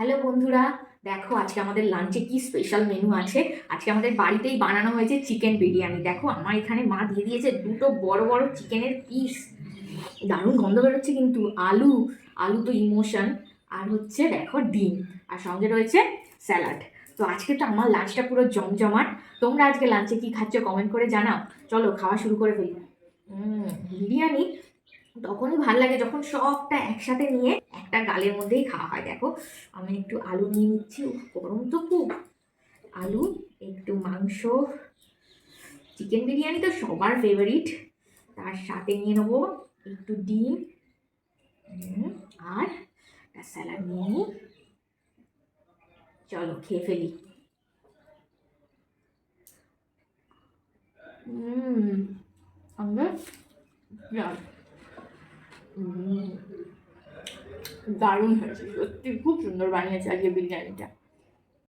Hello বন্ধুরা, দেখো আজকে আমাদের লাঞ্চে কি স্পেশাল মেনু আছে। আজকে আমাদের বাড়িতেই বানানো হয়েছে চিকেন বিরিয়ানি। দেখো আমার এখানে মা দিয়ে দিয়েছে দুটো বড় বড় চিকেনের পিস। দারুণ গন্ধ বেরোচ্ছে কিন্তু। আলু, আলু তো ইমোশন। আর হচ্ছে দেখো ডিম, আর সঙ্গে রয়েছে স্যালাড। তো আজকে তো আমার লাঞ্চটা পুরো জমজমাট। তোমরা আজকে লাঞ্চে কি খাচ্ছ কমেন্ট করে জানাও। চলো খাওয়া শুরু করে ফেলি। বিরিয়ানি তখনই ভাল লাগে যখন সবটা একসাথে নিয়ে একটা গালের মধ্যেই খাওয়া হয়। দেখো আমি একটু আলু নিয়ে নিচ্ছি। উফ, গরম তো খুব। আলু, একটু মাংস। চিকেন বিরিয়ানি তো সবার ফেভারিট। তার সাথে নিয়ে নেবো একটু ডিম, আর একটা স্যালাড নিয়ে নিই। চলো খেয়ে ফেলি। সঙ্গে পেঁয়াজ। দারুণ হয়েছে, সত্যি খুব সুন্দর বানিয়েছে আজকে বিরিয়ানিটা।